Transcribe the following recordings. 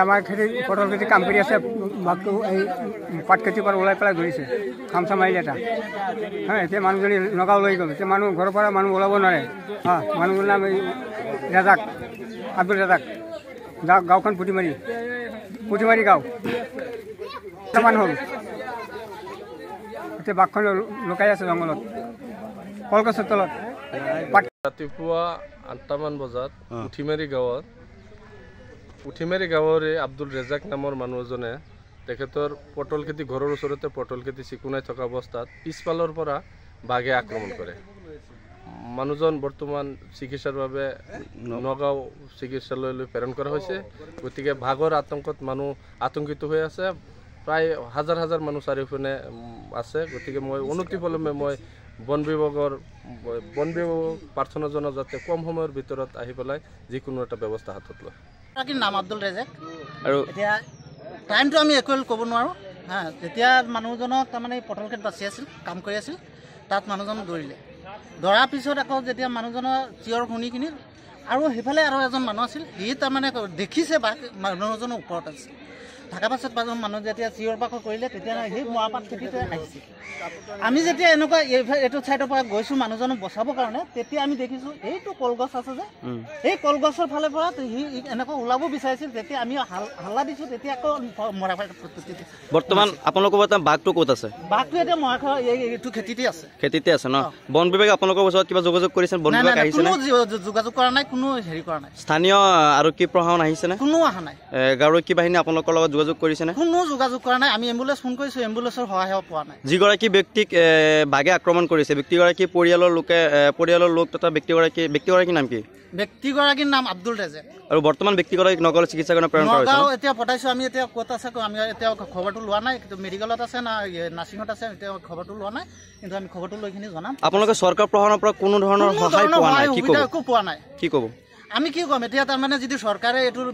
আমাৰ খেতি পটল খেতি কাম কৰি আছে বাঘটো এই পাত খেতিৰ পৰা ওলাই পেলাই ধৰিছে খামচা মাৰিলে এটা এতিয়া মানুহজনী নগাঁও লৈ গ'ল এতিয়া মানুহ ঘৰৰ পৰা মানুহ ওলাব নোৱাৰে মানুহজনৰ নাম এই ৰাজাক আব্দুল ৰাজাক গাঁওখন পুঠিমাৰি গাঁও মানুহ হ'ল এতিয়া বাঘখন লুকাই আছে জংঘলত কলগছৰ তলত ৰাতিপুৱা ৮টামান বজাত পুঠিমাৰি গাঁৱৰে আব্দুল ৰেজাক নামৰ মানুহ এজনে তেখেতৰ পটল খেতি ঘৰৰ ওচৰতে পটল খেতি চিকুণাই থকা অৱস্থাত পিছফালৰ পৰা বাঘে আক্ৰমণ কৰে। মানুহজন বৰ্তমান চিকিৎসাৰ বাবে নগাঁও চিকিৎসালয়লৈ প্ৰেৰণ কৰা হৈছে। গতিকে বাঘৰ আতংকত মানুহ আতংকিত হৈ আছে, প্ৰায় হাজাৰ হাজাৰ মানুহ চাৰিওফালে আছে। গতিকে মই অনতিপলমে মই বন বিভাগক প্ৰাৰ্থনা জনাওঁ যাতে কম সময়ৰ ভিতৰত আহি পেলাই যিকোনো এটা ব্যৱস্থা হাতত লয়। নাম আব্দুল ৰেজাক আৰু এতিয়া টাইমটো আমি একো ক'ব নোৱাৰোঁ তেতিয়া মানুহজনক তাৰমানে পটল খেত বাচি আছিল, কাম কৰি আছিল, তাত মানুহজন দৌৰাৰ পিছত আকৌ যেতিয়া মানুহজনৰ চিঞৰ শুনি কিনি আৰু সেইফালে আৰু এজন মানুহ আছিল, সি তাৰমানে দেখিছে বাঘ মানুহজনৰ ওপৰত আছে। থকাৰ পাছত মানুহ যেতিয়া চিঞৰ বাখৰ কৰিলে তেতিয়া সেই মৰাপাত খেতিতে আহিছে। আমি যেতিয়া এনেকুৱা এইটো ছাইডৰ পৰা গৈছোঁ মানুহজনক বচাবৰ কাৰণে, তেতিয়া আমি দেখিছোঁ এইটো কলগছ আছে যে এই কলগছৰ ফালৰ পৰা সি এনেকুৱা ওলাব বিচাৰিছিল। যেতিয়া আমি হাল্লা দিছোঁ তেতিয়া আকৌ মৰাপাত বৰ্তমান আপোনালোকৰ বাঘটো ক'ত আছে? বাঘটো এতিয়া মৰাখৰ এইটো খেতিতে আছে ন? বন বিভাগে আপোনালোকৰ ওচৰত কিবা যোগাযোগ কৰিছে? বন বিভাগ আহিছে? কোনো যোগাযোগ কৰা নাই, কোনো হেৰি কৰা নাই। স্থানীয় আৰক্ষী প্ৰশাসন আহিছে নে? কোনো অহা নাই। গাঁৱৰক্ষী বাহিনী আপোনালোকৰ লগত যোগাযোগ কৰিছে নে? কোনো যোগাযোগ কৰা নাই। আমি এম্বুলেন্স ফোন কৰিছোঁ, এম্বুলেন্সৰ সহায় পোৱা নাই। যিগৰাকী ব্যক্তিক বাঘে আক্ৰমণ কৰিছে ব্যক্তিগৰাকী পৰিয়ালৰ লোক তথা ব্যক্তিগৰাকীৰ নাম কি? ব্যক্তিগৰাকীৰ নাম আব্দুল ৰেজাক। আৰু বৰ্তমান ব্যক্তিগৰাকীক নগাঁও চিকিৎসালয়লৈ প্ৰেৰণ কৰা হৈছে? নগাঁও এতিয়া পঠাইছোঁ। আমি এতিয়া ক'ত আছে আমি এতিয়া খবৰটো লোৱা নাই, মেডিকেলত আছে না নাৰ্ছিঙত আছে, এতিয়া খবৰটো লোৱা নাই, কিন্তু আমি খবৰটো লৈ কিনি জনাম। আপোনালোকে চৰকাৰ প্ৰশাসনৰ পৰা কোনো ধৰণৰ সহায় পোৱা নাই? একো পোৱা নাই। কি ক'ব? আমি কি ক'ম এতিয়া, তাৰমানে যদি চৰকাৰে এইটোৰ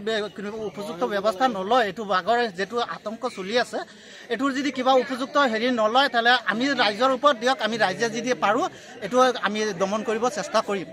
উপযুক্ত ব্যৱস্থা নলয়, এইটো বাঘৰ যিটো আতংক চলি আছে, এইটোৰ যদি কিবা উপযুক্ত হেৰি নলয়, তেতিয়াহ'লে আমি ৰাইজৰ ওপৰত দিয়ক, আমি ৰাইজে যদি পাৰোঁ এইটো আমি দমন কৰিব চেষ্টা কৰিম।